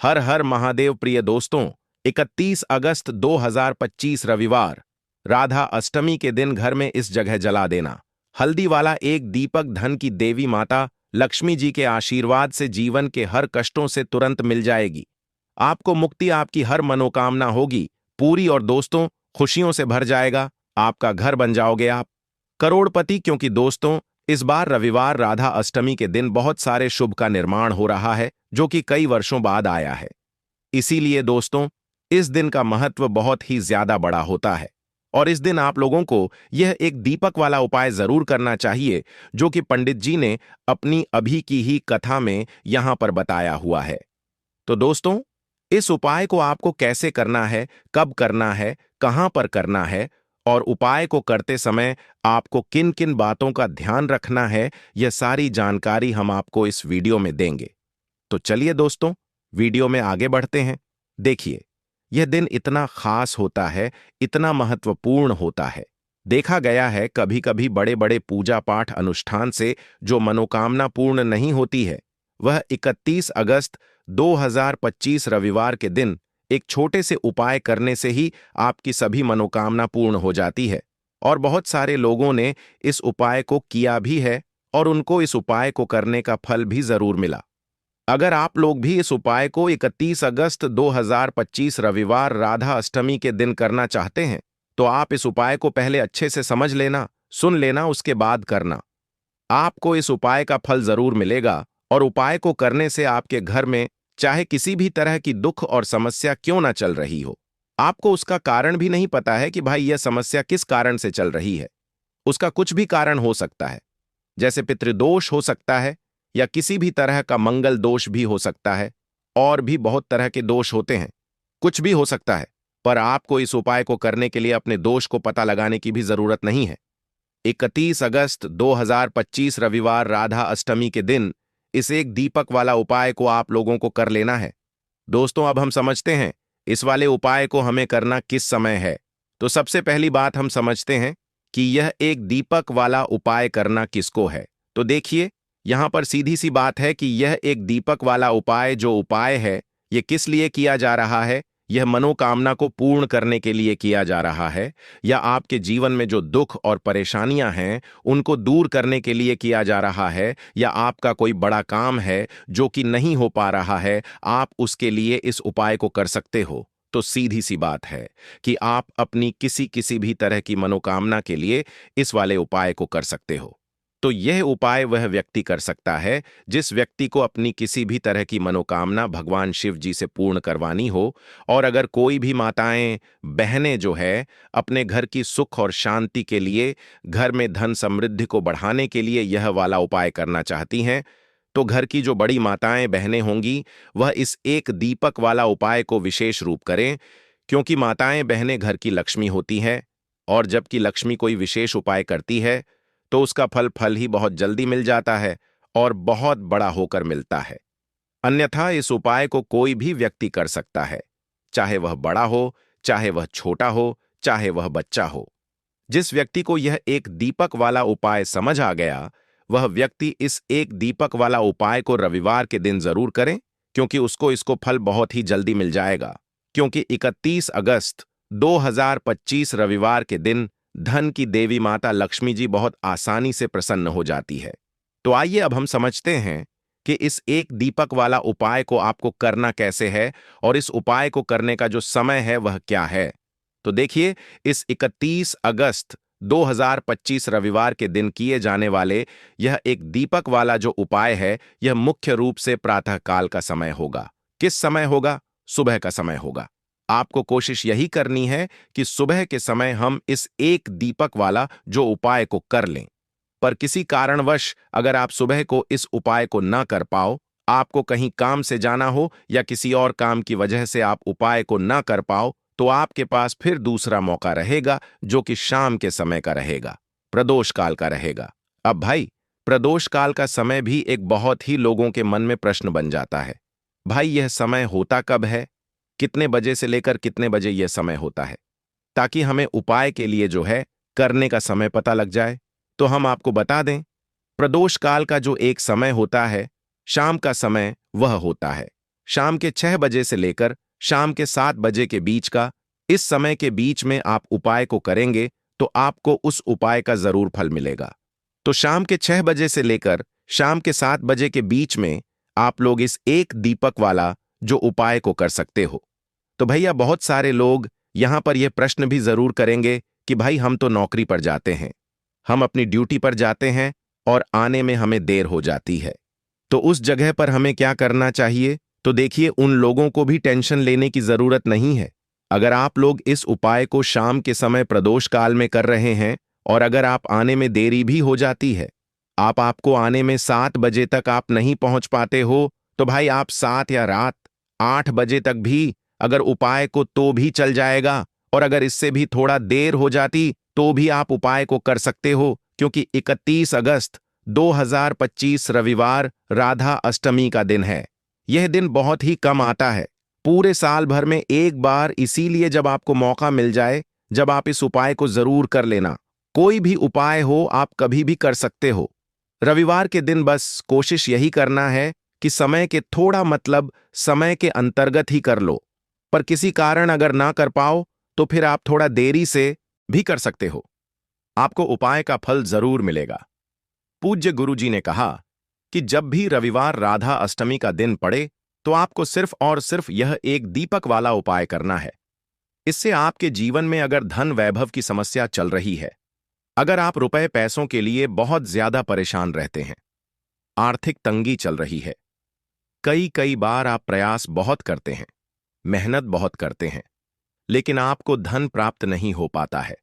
हर हर महादेव। प्रिय दोस्तों, 31 अगस्त 2025 रविवार राधा अष्टमी के दिन घर में इस जगह जला देना हल्दी वाला एक दीपक धन की देवी माता लक्ष्मी जी के आशीर्वाद से जीवन के हर कष्टों से तुरंत मिल जाएगी। आपको मुक्ति, आपकी हर मनोकामना होगी पूरी और दोस्तों खुशियों से भर जाएगा। आपका घर बन जाओगे आप करोड़पति। क्योंकि दोस्तों, इस बार रविवार राधा अष्टमी के दिन बहुत सारे शुभ का निर्माण हो रहा है जो कि कई वर्षों बाद आया है। इसीलिए दोस्तों, इस दिन का महत्व बहुत ही ज्यादा बड़ा होता है और इस दिन आप लोगों को यह एक दीपक वाला उपाय जरूर करना चाहिए जो कि पंडित जी ने अपनी अभी की ही कथा में यहां पर बताया हुआ है। तो दोस्तों, इस उपाय को आपको कैसे करना है, कब करना है, कहां पर करना है और उपाय को करते समय आपको किन किन बातों का ध्यान रखना है, यह सारी जानकारी हम आपको इस वीडियो में देंगे। तो चलिए दोस्तों, वीडियो में आगे बढ़ते हैं। देखिए, यह दिन इतना खास होता है, इतना महत्वपूर्ण होता है। देखा गया है कभी कभी बड़े बड़े पूजा पाठ अनुष्ठान से जो मनोकामना पूर्ण नहीं होती है, वह 31 अगस्त 2025 रविवार के दिन एक छोटे से उपाय करने से ही आपकी सभी मनोकामना पूर्ण हो जाती है। और बहुत सारे लोगों ने इस उपाय को किया भी है और उनको इस उपाय को करने का फल भी जरूर मिला। अगर आप लोग भी इस उपाय को 31 अगस्त 2025 रविवार राधा अष्टमी के दिन करना चाहते हैं, तो आप इस उपाय को पहले अच्छे से समझ लेना, सुन लेना, उसके बाद करना। आपको इस उपाय का फल जरूर मिलेगा और उपाय को करने से आपके घर में चाहे किसी भी तरह की दुख और समस्या क्यों ना चल रही हो, आपको उसका कारण भी नहीं पता है कि भाई यह समस्या किस कारण से चल रही है। उसका कुछ भी कारण हो सकता है, जैसे पितृदोष हो सकता है या किसी भी तरह का मंगल दोष भी हो सकता है, और भी बहुत तरह के दोष होते हैं, कुछ भी हो सकता है। पर आपको इस उपाय को करने के लिए अपने दोष को पता लगाने की भी जरूरत नहीं है। 31 अगस्त 2025 रविवार राधा अष्टमी के दिन इस एक दीपक वाला उपाय को आप लोगों को कर लेना है। दोस्तों, अब हम समझते हैं इस वाले उपाय को हमें करना किस समय है। तो सबसे पहली बात हम समझते हैं कि यह एक दीपक वाला उपाय करना किसको है। तो देखिए, यहां पर सीधी सी बात है कि यह एक दीपक वाला उपाय जो उपाय है, यह किस लिए किया जा रहा है। यह मनोकामना को पूर्ण करने के लिए किया जा रहा है, या आपके जीवन में जो दुख और परेशानियां हैं उनको दूर करने के लिए किया जा रहा है, या आपका कोई बड़ा काम है जो कि नहीं हो पा रहा है, आप उसके लिए इस उपाय को कर सकते हो। तो सीधी सी बात है कि आप अपनी किसी भी तरह की मनोकामना के लिए इस वाले उपाय को कर सकते हो। तो यह उपाय वह व्यक्ति कर सकता है जिस व्यक्ति को अपनी किसी भी तरह की मनोकामना भगवान शिव जी से पूर्ण करवानी हो। और अगर कोई भी माताएं, बहनें जो है अपने घर की सुख और शांति के लिए, घर में धन समृद्धि को बढ़ाने के लिए यह वाला उपाय करना चाहती हैं, तो घर की जो बड़ी माताएं, बहनें होंगी, वह इस एक दीपक वाला उपाय को विशेष रूप करें। क्योंकि माताएं, बहनें घर की लक्ष्मी होती हैं, और जबकि लक्ष्मी कोई विशेष उपाय करती है तो उसका फल ही बहुत जल्दी मिल जाता है और बहुत बड़ा होकर मिलता है। अन्यथा इस उपाय को कोई भी व्यक्ति कर सकता है, चाहे वह बड़ा हो, चाहे वह छोटा हो, चाहे वह बच्चा हो। जिस व्यक्ति को यह एक दीपक वाला उपाय समझ आ गया, वह व्यक्ति इस एक दीपक वाला उपाय को रविवार के दिन जरूर करें, क्योंकि उसको इसको फल बहुत ही जल्दी मिल जाएगा। क्योंकि 31 अगस्त 2025 रविवार के दिन धन की देवी माता लक्ष्मी जी बहुत आसानी से प्रसन्न हो जाती है। तो आइए अब हम समझते हैं कि इस एक दीपक वाला उपाय को आपको करना कैसे है और इस उपाय को करने का जो समय है वह क्या है। तो देखिए, इस 31 अगस्त 2025 रविवार के दिन किए जाने वाले यह एक दीपक वाला जो उपाय है, यह मुख्य रूप से प्रातःकाल का समय होगा। किस समय होगा? सुबह का समय होगा। आपको कोशिश यही करनी है कि सुबह के समय हम इस एक दीपक वाला जो उपाय को कर लें। पर किसी कारणवश अगर आप सुबह को इस उपाय को ना कर पाओ, आपको कहीं काम से जाना हो या किसी और काम की वजह से आप उपाय को ना कर पाओ, तो आपके पास फिर दूसरा मौका रहेगा जो कि शाम के समय का रहेगा, प्रदोष काल का रहेगा। अब भाई, प्रदोष काल का समय भी एक बहुत ही लोगों के मन में प्रश्न बन जाता है। भाई, यह समय होता कब है? कितने बजे से लेकर कितने बजे यह समय होता है? ताकि हमें उपाय के लिए जो है करने का समय पता लग जाए, तो हम आपको बता दें, प्रदोष काल का जो एक समय होता है, शाम का समय वह होता है शाम के 6 बजे से लेकर शाम के 7 बजे के बीच का, इस समय के बीच में आप उपाय को करेंगे तो आपको उस उपाय का जरूर फल मिलेगा। तो शाम के 6 बजे से लेकर शाम के 7 बजे के बीच में आप लोग इस एक दीपक वाला जो उपाय को कर सकते हो। तो भैया बहुत सारे लोग यहां पर यह प्रश्न भी जरूर करेंगे कि भाई हम तो नौकरी पर जाते हैं, हम अपनी ड्यूटी पर जाते हैं और आने में हमें देर हो जाती है, तो उस जगह पर हमें क्या करना चाहिए? तो देखिए, उन लोगों को भी टेंशन लेने की जरूरत नहीं है। अगर आप लोग इस उपाय को शाम के समय प्रदोष काल में कर रहे हैं और अगर आप आने में देरी भी हो जाती है, आपको आने में 7 बजे तक आप नहीं पहुंच पाते हो, तो भाई आप 7 या रात 8 बजे तक भी अगर उपाय को तो भी चल जाएगा, और अगर इससे भी थोड़ा देर हो जाती तो भी आप उपाय को कर सकते हो, क्योंकि 31 अगस्त 2025 रविवार राधा अष्टमी का दिन है। यह दिन बहुत ही कम आता है, पूरे साल भर में एक बार, इसीलिए जब आपको मौका मिल जाए, जब आप इस उपाय को जरूर कर लेना। कोई भी उपाय हो आप कभी भी कर सकते हो। रविवार के दिन बस कोशिश यही करना है कि समय के थोड़ा मतलब समय के अंतर्गत ही कर लो, पर किसी कारण अगर ना कर पाओ तो फिर आप थोड़ा देरी से भी कर सकते हो, आपको उपाय का फल जरूर मिलेगा। पूज्य गुरुजी ने कहा कि जब भी रविवार राधा अष्टमी का दिन पड़े तो आपको सिर्फ और सिर्फ यह एक दीपक वाला उपाय करना है। इससे आपके जीवन में अगर धन वैभव की समस्या चल रही है, अगर आप रुपए पैसों के लिए बहुत ज्यादा परेशान रहते हैं, आर्थिक तंगी चल रही है, कई बार आप प्रयास बहुत करते हैं, मेहनत बहुत करते हैं, लेकिन आपको धन प्राप्त नहीं हो पाता है,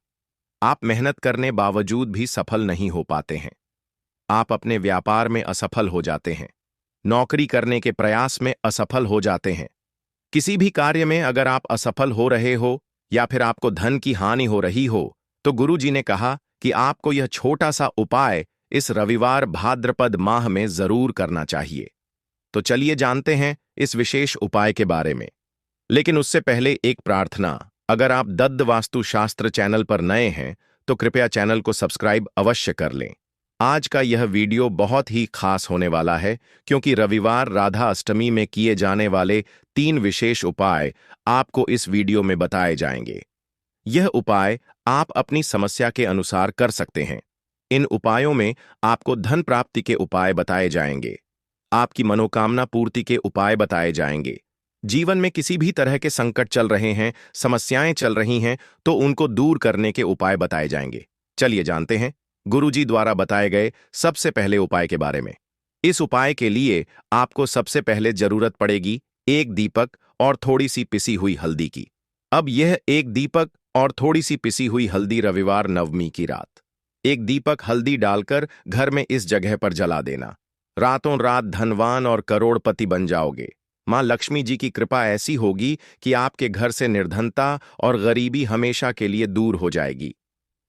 आप मेहनत करने बावजूद भी सफल नहीं हो पाते हैं, आप अपने व्यापार में असफल हो जाते हैं, नौकरी करने के प्रयास में असफल हो जाते हैं, किसी भी कार्य में अगर आप असफल हो रहे हो या फिर आपको धन की हानि हो रही हो, तो गुरुजी ने कहा कि आपको यह छोटा सा उपाय इस रविवार भाद्रपद माह में जरूर करना चाहिए। तो चलिए जानते हैं इस विशेष उपाय के बारे में। लेकिन उससे पहले एक प्रार्थना, अगर आप दत्त वास्तु शास्त्र चैनल पर नए हैं तो कृपया चैनल को सब्सक्राइब अवश्य कर लें। आज का यह वीडियो बहुत ही खास होने वाला है, क्योंकि रविवार राधा अष्टमी में किए जाने वाले 3 विशेष उपाय आपको इस वीडियो में बताए जाएंगे। यह उपाय आप अपनी समस्या के अनुसार कर सकते हैं। इन उपायों में आपको धन प्राप्ति के उपाय बताए जाएंगे, आपकी मनोकामना पूर्ति के उपाय बताए जाएंगे। जीवन में किसी भी तरह के संकट चल रहे हैं, समस्याएं चल रही हैं, तो उनको दूर करने के उपाय बताए जाएंगे। चलिए जानते हैं गुरुजी द्वारा बताए गए सबसे पहले उपाय के बारे में। इस उपाय के लिए आपको सबसे पहले जरूरत पड़ेगी एक दीपक और थोड़ी सी पिसी हुई हल्दी की। अब यह एक दीपक और थोड़ी सी पिसी हुई हल्दी रविवार नवमी की रात, एक दीपक हल्दी डालकर घर में इस जगह पर जला देना। रातों रात धनवान और करोड़पति बन जाओगे। मां लक्ष्मी जी की कृपा ऐसी होगी कि आपके घर से निर्धनता और गरीबी हमेशा के लिए दूर हो जाएगी।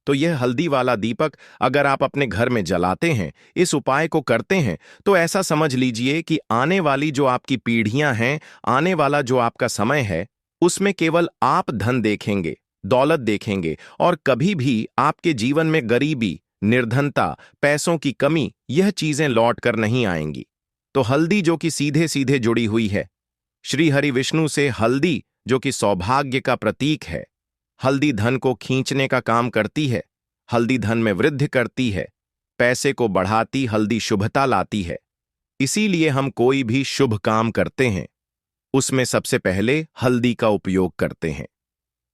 तो यह हल्दी वाला दीपक अगर आप अपने घर में जलाते हैं, इस उपाय को करते हैं, तो ऐसा समझ लीजिए कि आने वाली जो आपकी पीढ़ियां हैं, आने वाला जो आपका समय है, उसमें केवल आप धन देखेंगे, दौलत देखेंगे, और कभी भी आपके जीवन में गरीबी, निर्धनता, पैसों की कमी, यह चीजें लौट कर नहीं आएंगी। तो हल्दी जो कि सीधे सीधे जुड़ी हुई है श्री हरि विष्णु से, हल्दी जो कि सौभाग्य का प्रतीक है, हल्दी धन को खींचने का काम करती है, हल्दी धन में वृद्धि करती है, पैसे को बढ़ाती, हल्दी शुभता लाती है। इसीलिए हम कोई भी शुभ काम करते हैं, उसमें सबसे पहले हल्दी का उपयोग करते हैं।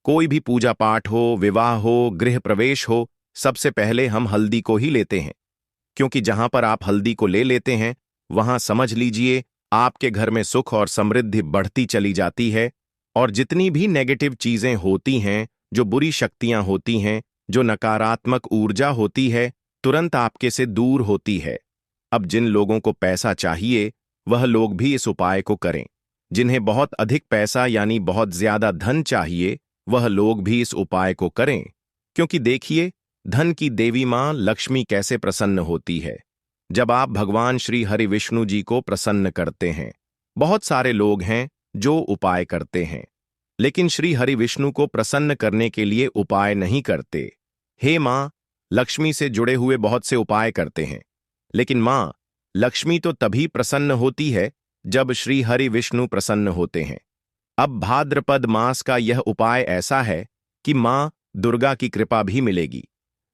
कोई भी पूजा पाठ हो, विवाह हो, गृह प्रवेश हो, सबसे पहले हम हल्दी को ही लेते हैं, क्योंकि जहां पर आप हल्दी को ले लेते हैं, वहां समझ लीजिए आपके घर में सुख और समृद्धि बढ़ती चली जाती है, और जितनी भी नेगेटिव चीजें होती हैं, जो बुरी शक्तियां होती हैं, जो नकारात्मक ऊर्जा होती है, तुरंत आपके से दूर होती है। अब जिन लोगों को पैसा चाहिए वह लोग भी इस उपाय को करें, जिन्हें बहुत अधिक पैसा यानी बहुत ज्यादा धन चाहिए वह लोग भी इस उपाय को करें, क्योंकि देखिए धन की देवी मां लक्ष्मी कैसे प्रसन्न होती है जब आप भगवान श्री हरि विष्णु जी को प्रसन्न करते हैं। बहुत सारे लोग हैं जो उपाय करते हैं, लेकिन श्री हरि विष्णु को प्रसन्न करने के लिए उपाय नहीं करते। हे मां, लक्ष्मी से जुड़े हुए बहुत से उपाय करते हैं, लेकिन मां लक्ष्मी तो तभी प्रसन्न होती है जब श्री हरि विष्णु प्रसन्न होते हैं। अब भाद्रपद मास का यह उपाय ऐसा है कि मां दुर्गा की कृपा भी मिलेगी,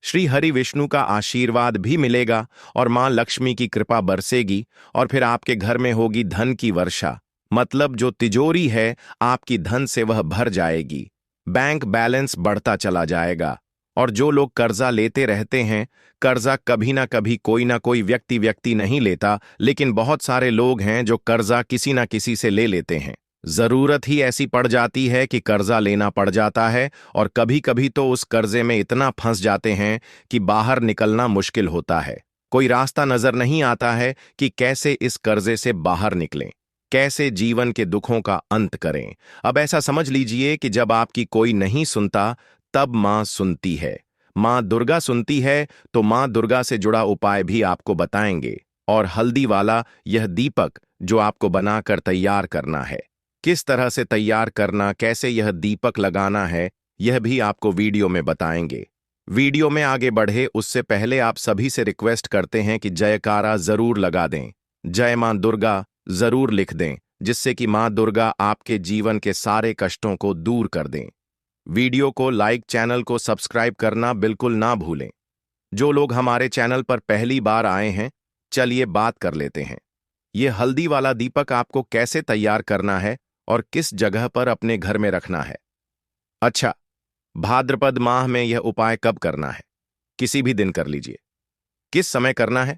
श्री हरि विष्णु का आशीर्वाद भी मिलेगा और मां लक्ष्मी की कृपा बरसेगी और फिर आपके घर में होगी धन की वर्षा। मतलब जो तिजोरी है आपकी धन से वह भर जाएगी, बैंक बैलेंस बढ़ता चला जाएगा। और जो लोग कर्जा लेते रहते हैं, कर्जा कभी ना कोई व्यक्ति नहीं लेता, लेकिन बहुत सारे लोग हैं जो कर्जा किसी ना किसी से ले लेते हैं। जरूरत ही ऐसी पड़ जाती है कि कर्जा लेना पड़ जाता है और कभी कभी तो उस कर्जे में इतना फंस जाते हैं कि बाहर निकलना मुश्किल होता है। कोई रास्ता नजर नहीं आता है कि कैसे इस कर्जे से बाहर निकलें, कैसे जीवन के दुखों का अंत करें। अब ऐसा समझ लीजिए कि जब आपकी कोई नहीं सुनता तब मां सुनती है, मां दुर्गा सुनती है, तो मां दुर्गा से जुड़ा उपाय भी आपको बताएंगे। और हल्दी वाला यह दीपक जो आपको बनाकर तैयार करना है, किस तरह से तैयार करना, कैसे यह दीपक लगाना है, यह भी आपको वीडियो में बताएंगे। वीडियो में आगे बढ़े उससे पहले आप सभी से रिक्वेस्ट करते हैं कि जयकारा जरूर लगा दें, जय मां दुर्गा जरूर लिख दें, जिससे कि मां दुर्गा आपके जीवन के सारे कष्टों को दूर कर दें। वीडियो को लाइक, चैनल को सब्सक्राइब करना बिल्कुल ना भूलें। जो लोग हमारे चैनल पर पहली बार आए हैं, चलिए बात कर लेते हैं। यह हल्दी वाला दीपक आपको कैसे तैयार करना है और किस जगह पर अपने घर में रखना है। अच्छा, भाद्रपद माह में यह उपाय कब करना है? किसी भी दिन कर लीजिए। किस समय करना है?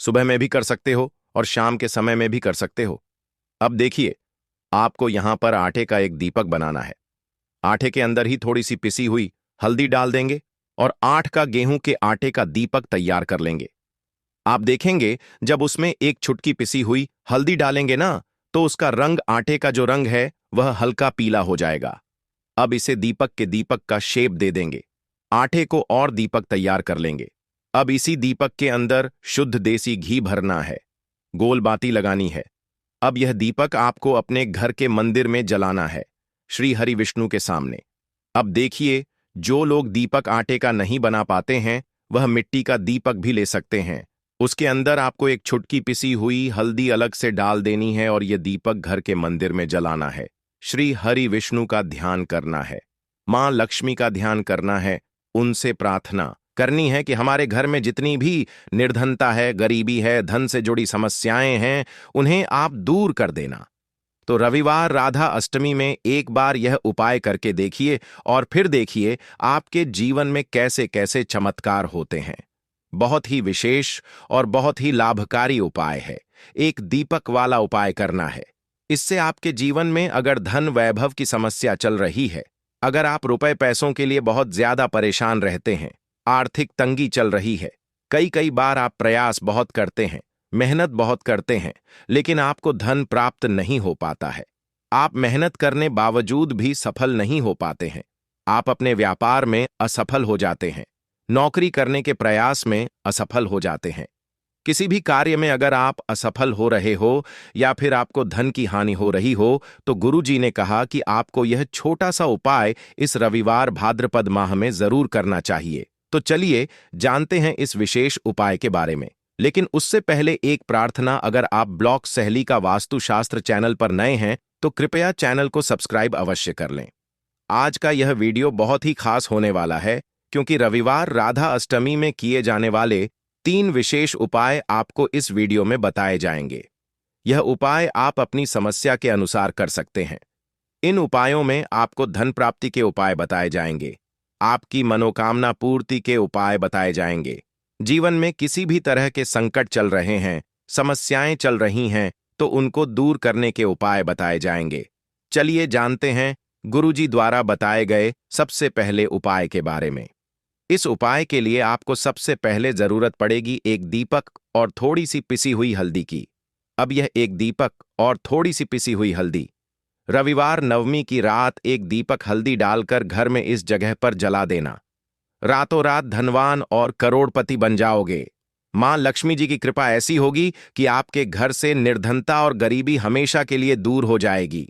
सुबह में भी कर सकते हो और शाम के समय में भी कर सकते हो। अब देखिए, आपको यहां पर आटे का एक दीपक बनाना है। आटे के अंदर ही थोड़ी सी पिसी हुई हल्दी डाल देंगे और 8 का गेहूं के आटे का दीपक तैयार कर लेंगे। आप देखेंगे जब उसमें एक चुटकी पिसी हुई हल्दी डालेंगे ना, तो उसका रंग, आटे का जो रंग है वह हल्का पीला हो जाएगा। अब इसे दीपक के दीपक का शेप दे देंगे। आटे को और दीपक तैयार कर लेंगे। अब इसी दीपक के अंदर शुद्ध देसी घी भरना है, गोल बाती लगानी है। अब यह दीपक आपको अपने घर के मंदिर में जलाना है, श्री हरि विष्णु के सामने। अब देखिए, जो लोग दीपक आटे का नहीं बना पाते हैं वह मिट्टी का दीपक भी ले सकते हैं। उसके अंदर आपको एक छुटकी पिसी हुई हल्दी अलग से डाल देनी है और यह दीपक घर के मंदिर में जलाना है। श्री हरि विष्णु का ध्यान करना है, मां लक्ष्मी का ध्यान करना है, उनसे प्रार्थना करनी है कि हमारे घर में जितनी भी निर्धनता है, गरीबी है, धन से जुड़ी समस्याएं हैं, उन्हें आप दूर कर देना। तो रविवार राधा अष्टमी में एक बार यह उपाय करके देखिए और फिर देखिए आपके जीवन में कैसे कैसे चमत्कार होते हैं। बहुत ही विशेष और बहुत ही लाभकारी उपाय है। एक दीपक वाला उपाय करना है। इससे आपके जीवन में अगर धन वैभव की समस्या चल रही है, अगर आप रुपए पैसों के लिए बहुत ज्यादा परेशान रहते हैं, आर्थिक तंगी चल रही है, कई बार आप प्रयास बहुत करते हैं, मेहनत बहुत करते हैं, लेकिन आपको धन प्राप्त नहीं हो पाता है। आप मेहनत करने बावजूद भी सफल नहीं हो पाते हैं। आप अपने व्यापार में असफल हो जाते हैं, नौकरी करने के प्रयास में असफल हो जाते हैं। किसी भी कार्य में अगर आप असफल हो रहे हो या फिर आपको धन की हानि हो रही हो, तो गुरुजी ने कहा कि आपको यह छोटा सा उपाय इस रविवार भाद्रपद माह में जरूर करना चाहिए। तो चलिए जानते हैं इस विशेष उपाय के बारे में। लेकिन उससे पहले एक प्रार्थना, अगर आप ब्लॉक सहेली का वास्तुशास्त्र चैनल पर नए हैं तो कृपया चैनल को सब्सक्राइब अवश्य कर लें। आज का यह वीडियो बहुत ही खास होने वाला है, क्योंकि रविवार राधा अष्टमी में किए जाने वाले 3 विशेष उपाय आपको इस वीडियो में बताए जाएंगे। यह उपाय आप अपनी समस्या के अनुसार कर सकते हैं। इन उपायों में आपको धन प्राप्ति के उपाय बताए जाएंगे, आपकी मनोकामना पूर्ति के उपाय बताए जाएंगे। जीवन में किसी भी तरह के संकट चल रहे हैं, समस्याएं चल रही हैं, तो उनको दूर करने के उपाय बताए जाएंगे। चलिए जानते हैं गुरुजी द्वारा बताए गए सबसे पहले उपाय के बारे में। इस उपाय के लिए आपको सबसे पहले जरूरत पड़ेगी एक दीपक और थोड़ी सी पिसी हुई हल्दी की। अब यह एक दीपक और थोड़ी सी पिसी हुई हल्दी, रविवार नवमी की रात एक दीपक हल्दी डालकर घर में इस जगह पर जला देना। रातों रात धनवान और करोड़पति बन जाओगे। मां लक्ष्मी जी की कृपा ऐसी होगी कि आपके घर से निर्धनता और गरीबी हमेशा के लिए दूर हो जाएगी।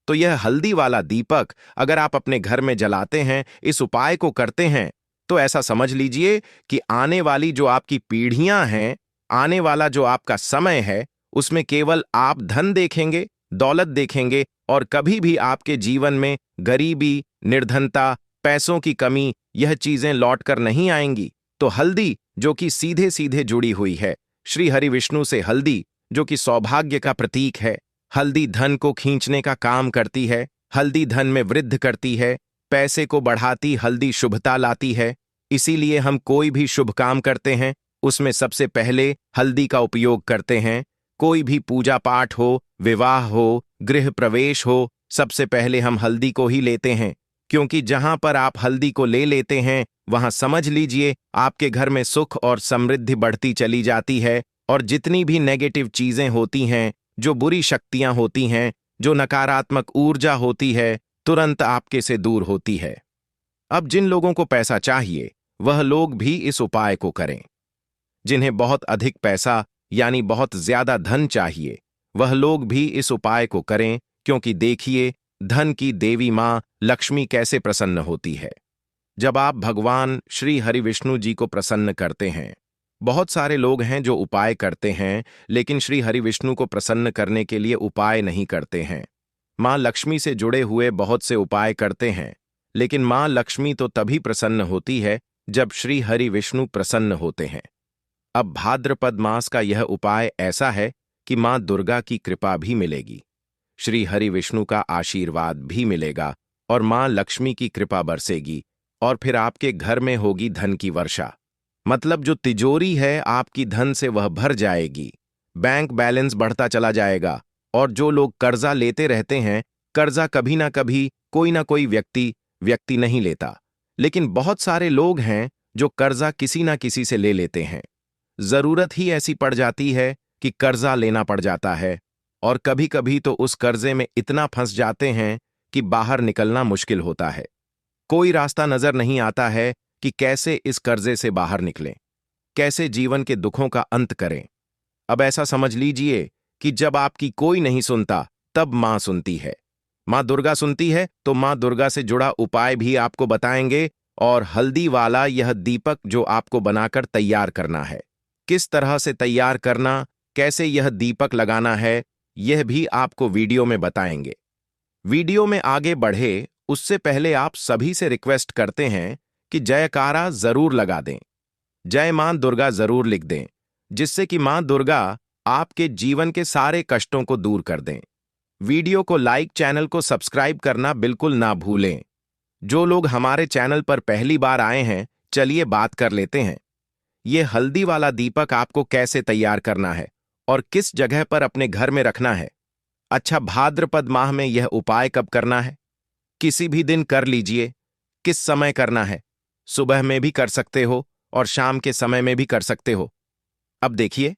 तो यह हल्दी वाला दीपक अगर आप अपने घर में जलाते हैं, इस उपाय को करते हैं, तो ऐसा समझ लीजिए कि आने वाली जो आपकी पीढ़ियां हैं, आने वाला जो आपका समय है, उसमें केवल आप धन देखेंगे, दौलत देखेंगे और कभी भी आपके जीवन में गरीबी, निर्धनता, पैसों की कमी यह चीजें लौट कर नहीं आएंगी। तो हल्दी जो कि सीधे सीधे जुड़ी हुई है श्री हरि विष्णु से, हल्दी जो कि सौभाग्य का प्रतीक है, हल्दी धन को खींचने का काम करती है, हल्दी धन में वृद्धि करती है, पैसे को बढ़ाती, हल्दी शुभता लाती है। इसीलिए हम कोई भी शुभ काम करते हैं उसमें सबसे पहले हल्दी का उपयोग करते हैं। कोई भी पूजा पाठ हो, विवाह हो, गृह प्रवेश हो, सबसे पहले हम हल्दी को ही लेते हैं, क्योंकि जहां पर आप हल्दी को ले लेते हैं वहां समझ लीजिए आपके घर में सुख और समृद्धि बढ़ती चली जाती है और जितनी भी नेगेटिव चीजें होती हैं, जो बुरी शक्तियां होती हैं, जो नकारात्मक ऊर्जा होती है, तुरंत आपके से दूर होती है। अब जिन लोगों को पैसा चाहिए वह लोग भी इस उपाय को करें। जिन्हें बहुत अधिक पैसा यानी बहुत ज्यादा धन चाहिए वह लोग भी इस उपाय को करें, क्योंकि देखिए धन की देवी मां लक्ष्मी कैसे प्रसन्न होती है जब आप भगवान श्री हरि विष्णु जी को प्रसन्न करते हैं। बहुत सारे लोग हैं जो उपाय करते हैं लेकिन श्री हरि विष्णु को प्रसन्न करने के लिए उपाय नहीं करते हैं। मां लक्ष्मी से जुड़े हुए बहुत से उपाय करते हैं, लेकिन मां लक्ष्मी तो तभी प्रसन्न होती है जब श्री हरि विष्णु प्रसन्न होते हैं। अब भाद्रपद मास का यह उपाय ऐसा है कि मां दुर्गा की कृपा भी मिलेगी, श्री हरि विष्णु का आशीर्वाद भी मिलेगा और मां लक्ष्मी की कृपा बरसेगी और फिर आपके घर में होगी धन की वर्षा। मतलब जो तिजोरी है आपकी धन से वह भर जाएगी, बैंक बैलेंस बढ़ता चला जाएगा। और जो लोग कर्जा लेते रहते हैं, कर्जा कभी ना कभी कोई ना कोई व्यक्ति नहीं लेता, लेकिन बहुत सारे लोग हैं जो कर्जा किसी ना किसी से ले लेते हैं। जरूरत ही ऐसी पड़ जाती है कि कर्जा लेना पड़ जाता है और कभी कभी तो उस कर्जे में इतना फंस जाते हैं कि बाहर निकलना मुश्किल होता है। कोई रास्ता नजर नहीं आता है कि कैसे इस कर्जे से बाहर निकलें, कैसे जीवन के दुखों का अंत करें। अब ऐसा समझ लीजिए कि जब आपकी कोई नहीं सुनता तब मां सुनती है। मां दुर्गा सुनती है तो मां दुर्गा से जुड़ा उपाय भी आपको बताएंगे और हल्दी वाला यह दीपक जो आपको बनाकर तैयार करना है, किस तरह से तैयार करना, कैसे यह दीपक लगाना है, यह भी आपको वीडियो में बताएंगे। वीडियो में आगे बढ़े उससे पहले आप सभी से रिक्वेस्ट करते हैं कि जयकारा जरूर लगा दें, जय मां दुर्गा जरूर लिख दें, जिससे कि मां दुर्गा आपके जीवन के सारे कष्टों को दूर कर दें। वीडियो को लाइक, चैनल को सब्सक्राइब करना बिल्कुल ना भूलें। जो लोग हमारे चैनल पर पहली बार आए हैं, चलिए बात कर लेते हैं। ये हल्दी वाला दीपक आपको कैसे तैयार करना है और किस जगह पर अपने घर में रखना है। अच्छा, भाद्रपद माह में यह उपाय कब करना है? किसी भी दिन कर लीजिए। किस समय करना है? सुबह में भी कर सकते हो और शाम के समय में भी कर सकते हो। अब देखिए,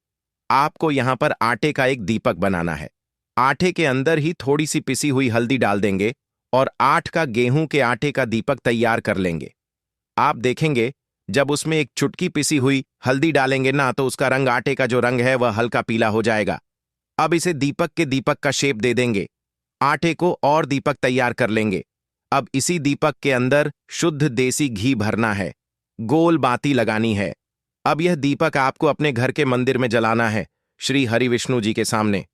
आपको यहां पर आटे का एक दीपक बनाना है। आटे के अंदर ही थोड़ी सी पिसी हुई हल्दी डाल देंगे और 8 का गेहूं के आटे का दीपक तैयार कर लेंगे। आप देखेंगे जब उसमें एक चुटकी पिसी हुई हल्दी डालेंगे ना, तो उसका रंग, आटे का जो रंग है वह हल्का पीला हो जाएगा। अब इसे दीपक के दीपक का शेप दे देंगे। आटे को और दीपक तैयार कर लेंगे। अब इसी दीपक के अंदर शुद्ध देसी घी भरना है, गोल बाती लगानी है। अब यह दीपक आपको अपने घर के मंदिर में जलाना है, श्री हरि विष्णु जी के सामने।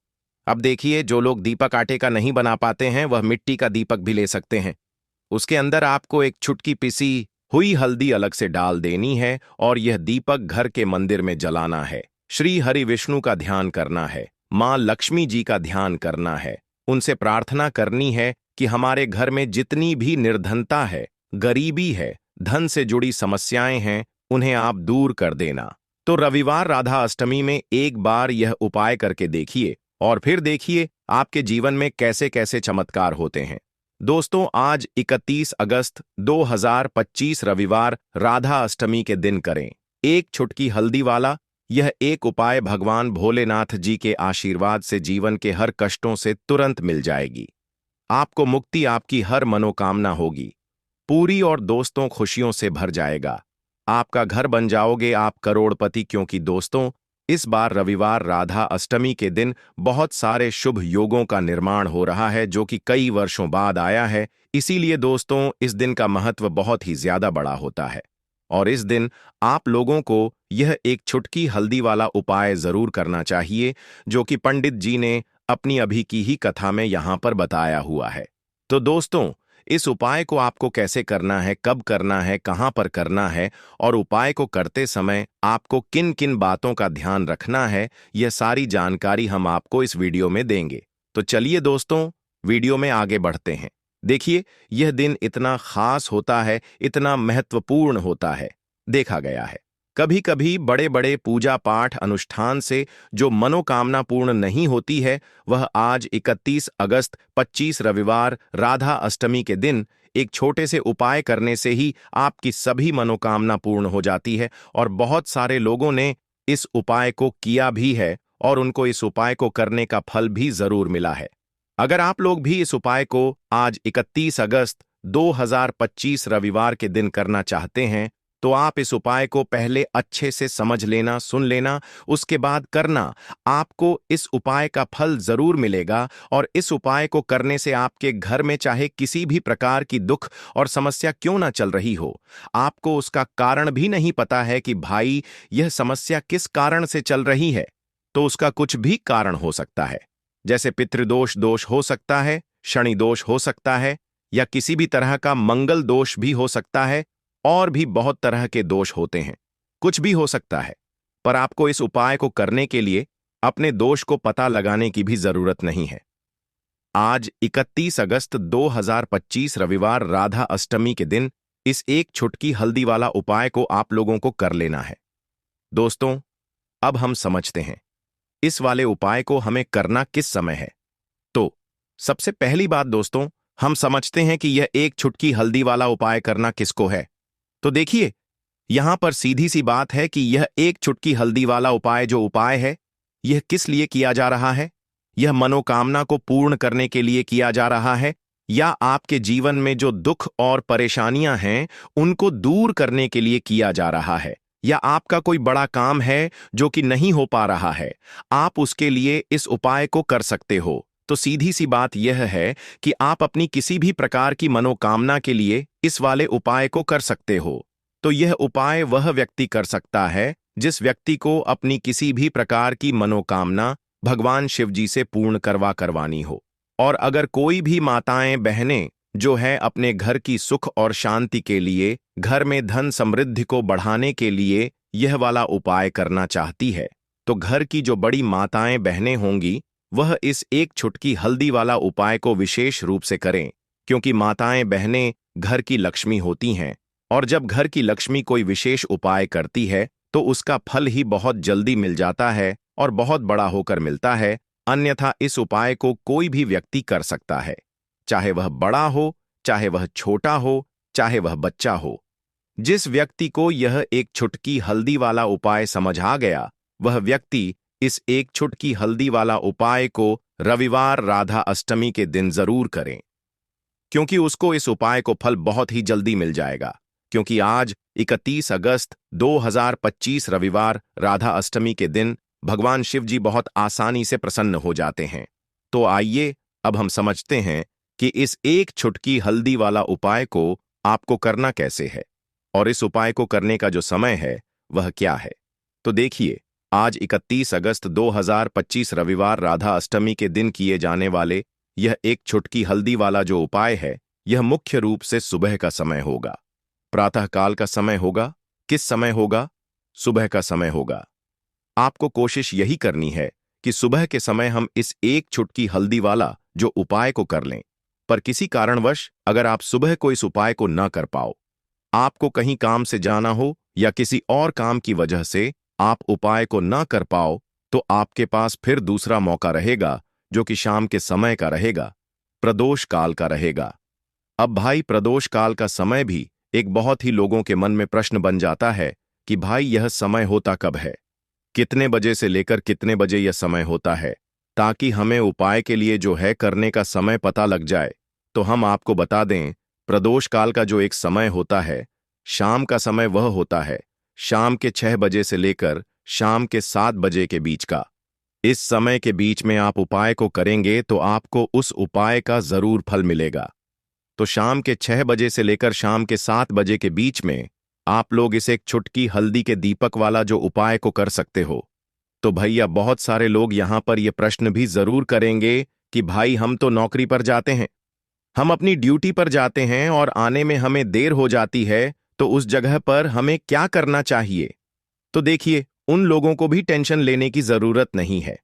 अब देखिए, जो लोग दीपक आटे का नहीं बना पाते हैं वह मिट्टी का दीपक भी ले सकते हैं। उसके अंदर आपको एक चुटकी पिसी हुई हल्दी अलग से डाल देनी है और यह दीपक घर के मंदिर में जलाना है। श्री हरि विष्णु का ध्यान करना है, मां लक्ष्मी जी का ध्यान करना है, उनसे प्रार्थना करनी है कि हमारे घर में जितनी भी निर्धनता है, गरीबी है, धन से जुड़ी समस्याएं हैं, उन्हें आप दूर कर देना। तो रविवार राधा अष्टमी में एक बार यह उपाय करके देखिए और फिर देखिए आपके जीवन में कैसे कैसे चमत्कार होते हैं। दोस्तों, आज 31 अगस्त 2025 रविवार राधा अष्टमी के दिन करें एक चुटकी हल्दी वाला यह एक उपाय। भगवान भोलेनाथ जी के आशीर्वाद से जीवन के हर कष्टों से तुरंत मिल जाएगी। आपको मुक्ति, आपकी हर मनोकामना होगी पूरी और दोस्तों खुशियों से भर जाएगा। आपका घर बन जाओगे आप करोड़पति, क्योंकि दोस्तों इस बार रविवार राधा अष्टमी के दिन बहुत सारे शुभ योगों का निर्माण हो रहा है जो कि कई वर्षों बाद आया है। इसीलिए दोस्तों इस दिन का महत्व बहुत ही ज्यादा बड़ा होता है। और इस दिन आप लोगों को यह एक छुटकी हल्दी वाला उपाय जरूर करना चाहिए, जो कि पंडित जी ने अपनी अभी की ही कथा में यहां पर बताया हुआ है। तो दोस्तों, इस उपाय को आपको कैसे करना है, कब करना है, कहां पर करना है और उपाय को करते समय आपको किन किन बातों का ध्यान रखना है, यह सारी जानकारी हम आपको इस वीडियो में देंगे। तो चलिए दोस्तों, वीडियो में आगे बढ़ते हैं। देखिए, यह दिन इतना खास होता है, इतना महत्वपूर्ण होता है। देखा गया है कभी कभी बड़े बड़े पूजा पाठ अनुष्ठान से जो मनोकामना पूर्ण नहीं होती है, वह आज 31 अगस्त 25 रविवार राधा अष्टमी के दिन एक छोटे से उपाय करने से ही आपकी सभी मनोकामना पूर्ण हो जाती है। और बहुत सारे लोगों ने इस उपाय को किया भी है और उनको इस उपाय को करने का फल भी जरूर मिला है। अगर आप लोग भी इस उपाय को आज 31 अगस्त 2025 रविवार के दिन करना चाहते हैं, तो आप इस उपाय को पहले अच्छे से समझ लेना, सुन लेना, उसके बाद करना। आपको इस उपाय का फल जरूर मिलेगा और इस उपाय को करने से आपके घर में चाहे किसी भी प्रकार की दुख और समस्या क्यों ना चल रही हो, आपको उसका कारण भी नहीं पता है कि भाई यह समस्या किस कारण से चल रही है, तो उसका कुछ भी कारण हो सकता है। जैसे पितृदोष दोष हो सकता है, शनि दोष हो सकता है, या किसी भी तरह का मंगल दोष भी हो सकता है, और भी बहुत तरह के दोष होते हैं। कुछ भी हो सकता है, पर आपको इस उपाय को करने के लिए अपने दोष को पता लगाने की भी जरूरत नहीं है। आज 31 अगस्त 2025 रविवार राधा अष्टमी के दिन इस एक छुटकी हल्दी वाला उपाय को आप लोगों को कर लेना है। दोस्तों, अब हम समझते हैं इस वाले उपाय को हमें करना किस समय है। तो सबसे पहली बात दोस्तों, हम समझते हैं कि यह एक छुटकी हल्दी वाला उपाय करना किसको है। तो देखिए, यहां पर सीधी सी बात है कि यह एक चुटकी हल्दी वाला उपाय जो उपाय है, यह किस लिए किया जा रहा है। यह मनोकामना को पूर्ण करने के लिए किया जा रहा है, या आपके जीवन में जो दुख और परेशानियां हैं उनको दूर करने के लिए किया जा रहा है, या आपका कोई बड़ा काम है जो कि नहीं हो पा रहा है, आप उसके लिए इस उपाय को कर सकते हो। तो सीधी सी बात यह है कि आप अपनी किसी भी प्रकार की मनोकामना के लिए इस वाले उपाय को कर सकते हो। तो यह उपाय वह व्यक्ति कर सकता है जिस व्यक्ति को अपनी किसी भी प्रकार की मनोकामना भगवान शिव जी से पूर्ण करवानी हो। और अगर कोई भी माताएं बहनें जो है अपने घर की सुख और शांति के लिए, घर में धन समृद्धि को बढ़ाने के लिए यह वाला उपाय करना चाहती है, तो घर की जो बड़ी माताएं बहनें होंगी वह इस एक छुटकी हल्दी वाला उपाय को विशेष रूप से करें, क्योंकि माताएं बहनें घर की लक्ष्मी होती हैं, और जब घर की लक्ष्मी कोई विशेष उपाय करती है तो उसका फल ही बहुत जल्दी मिल जाता है और बहुत बड़ा होकर मिलता है। अन्यथा इस उपाय को कोई भी व्यक्ति कर सकता है, चाहे वह बड़ा हो, चाहे वह छोटा हो, चाहे वह बच्चा हो। जिस व्यक्ति को यह एक छुटकी हल्दी वाला उपाय समझ आ गया, वह व्यक्ति इस एक छुटकी हल्दी वाला उपाय को रविवार राधा अष्टमी के दिन जरूर करें, क्योंकि उसको इस उपाय को फल बहुत ही जल्दी मिल जाएगा। क्योंकि आज 31 अगस्त 2025 रविवार राधा अष्टमी के दिन भगवान शिव जी बहुत आसानी से प्रसन्न हो जाते हैं। तो आइए अब हम समझते हैं कि इस एक छुटकी हल्दी वाला उपाय को आपको करना कैसे है, और इस उपाय को करने का जो समय है वह क्या है। तो देखिए, आज 31 अगस्त 2025 रविवार राधा अष्टमी के दिन किए जाने वाले यह एक छुटकी हल्दी वाला जो उपाय है, यह मुख्य रूप से सुबह का समय होगा, प्रातःकाल का समय होगा। किस समय होगा? सुबह का समय होगा। आपको कोशिश यही करनी है कि सुबह के समय हम इस एक छुटकी हल्दी वाला जो उपाय को कर लें। पर किसी कारणवश अगर आप सुबह को इस उपाय को न कर पाओ, आपको कहीं काम से जाना हो या किसी और काम की वजह से आप उपाय को न कर पाओ, तो आपके पास फिर दूसरा मौका रहेगा, जो कि शाम के समय का रहेगा, प्रदोष काल का रहेगा। अब भाई, प्रदोष काल का समय भी एक बहुत ही लोगों के मन में प्रश्न बन जाता है कि भाई यह समय होता कब है, कितने बजे से लेकर कितने बजे यह समय होता है, ताकि हमें उपाय के लिए जो है करने का समय पता लग जाए। तो हम आपको बता दें, प्रदोष काल का जो एक समय होता है, शाम का समय वह होता है शाम के 6 बजे से लेकर शाम के 7 बजे के बीच का। इस समय के बीच में आप उपाय को करेंगे तो आपको उस उपाय का जरूर फल मिलेगा। तो शाम के 6 बजे से लेकर शाम के 7 बजे के बीच में आप लोग इस एक चुटकी हल्दी के दीपक वाला जो उपाय को कर सकते हो। तो भैया बहुत सारे लोग यहां पर यह प्रश्न भी जरूर करेंगे कि भाई हम तो नौकरी पर जाते हैं, हम अपनी ड्यूटी पर जाते हैं और आने में हमें देर हो जाती है, तो उस जगह पर हमें क्या करना चाहिए। तो देखिए, उन लोगों को भी टेंशन लेने की जरूरत नहीं है।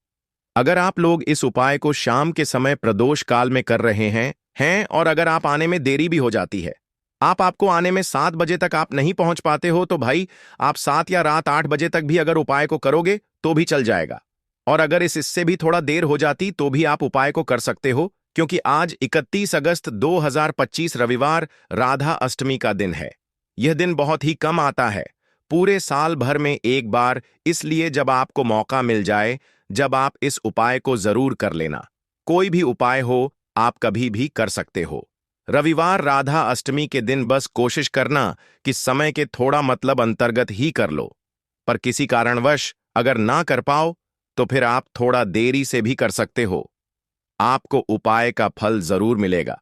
अगर आप लोग इस उपाय को शाम के समय प्रदोष काल में कर रहे हैं और अगर आप आने में देरी भी हो जाती है, आपको आने में 7 बजे तक आप नहीं पहुंच पाते हो, तो भाई आप 7 या रात 8 बजे तक भी अगर उपाय को करोगे तो भी चल जाएगा। और अगर इससे भी थोड़ा देर हो जाती तो भी आप उपाय को कर सकते हो, क्योंकि आज 31 अगस्त 2025 रविवार राधा अष्टमी का दिन है। यह दिन बहुत ही कम आता है, पूरे साल भर में एक बार, इसलिए जब आपको मौका मिल जाए, जब आप इस उपाय को जरूर कर लेना। कोई भी उपाय हो, आप कभी भी कर सकते हो। रविवार राधा अष्टमी के दिन बस कोशिश करना कि समय के थोड़ा मतलब अंतर्गत ही कर लो। पर किसी कारणवश अगर ना कर पाओ तो फिर आप थोड़ा देरी से भी कर सकते हो, आपको उपाय का फल जरूर मिलेगा।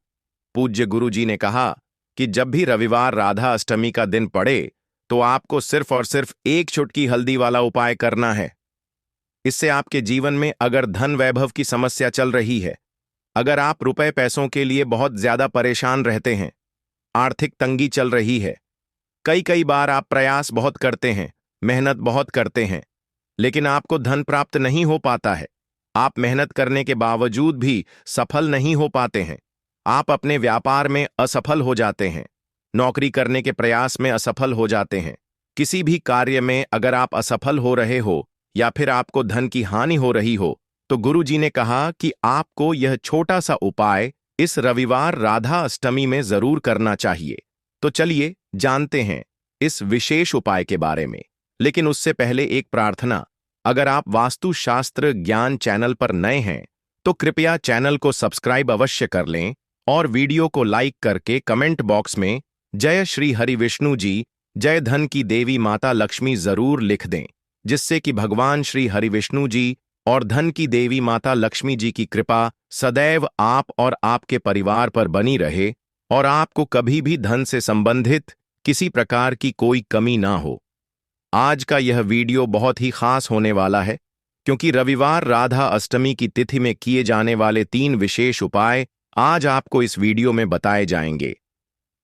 पूज्य गुरु जी ने कहा कि जब भी रविवार राधा अष्टमी का दिन पड़े तो आपको सिर्फ और सिर्फ एक चुटकी हल्दी वाला उपाय करना है। इससे आपके जीवन में अगर धन वैभव की समस्या चल रही है, अगर आप रुपए पैसों के लिए बहुत ज्यादा परेशान रहते हैं, आर्थिक तंगी चल रही है, कई कई बार आप प्रयास बहुत करते हैं, मेहनत बहुत करते हैं, लेकिन आपको धन प्राप्त नहीं हो पाता है, आप मेहनत करने के बावजूद भी सफल नहीं हो पाते हैं, आप अपने व्यापार में असफल हो जाते हैं, नौकरी करने के प्रयास में असफल हो जाते हैं, किसी भी कार्य में अगर आप असफल हो रहे हो या फिर आपको धन की हानि हो रही हो, तो गुरु जी ने कहा कि आपको यह छोटा सा उपाय इस रविवार राधा अष्टमी में जरूर करना चाहिए। तो चलिए जानते हैं इस विशेष उपाय के बारे में। लेकिन उससे पहले एक प्रार्थना, अगर आप वास्तुशास्त्र ज्ञान चैनल पर नए हैं तो कृपया चैनल को सब्सक्राइब अवश्य कर लें और वीडियो को लाइक करके कमेंट बॉक्स में जय श्री हरि विष्णु जी, जय धन की देवी माता लक्ष्मी जरूर लिख दें, जिससे कि भगवान श्री हरि विष्णु जी और धन की देवी माता लक्ष्मी जी की कृपा सदैव आप और आपके परिवार पर बनी रहे और आपको कभी भी धन से संबंधित किसी प्रकार की कोई कमी ना हो। आज का यह वीडियो बहुत ही खास होने वाला है, क्योंकि रविवार राधा अष्टमी की तिथि में किए जाने वाले 3 विशेष उपाय आज आपको इस वीडियो में बताए जाएंगे।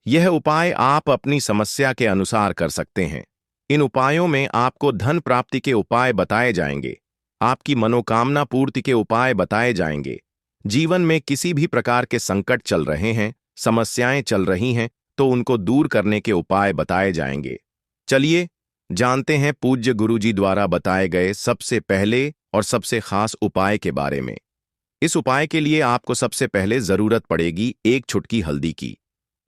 यह उपाय आप अपनी समस्या के अनुसार कर सकते हैं। इन उपायों में आपको धन प्राप्ति के उपाय बताए जाएंगे, आपकी मनोकामना पूर्ति के उपाय बताए जाएंगे। जीवन में किसी भी प्रकार के संकट चल रहे हैं, समस्याएं चल रही हैं, तो उनको दूर करने के उपाय बताए जाएंगे। चलिए जानते हैं पूज्य गुरुजी द्वारा बताए गए सबसे पहले और सबसे खास उपाय के बारे में। इस उपाय के लिए आपको सबसे पहले जरूरत पड़ेगी एक चुटकी हल्दी की।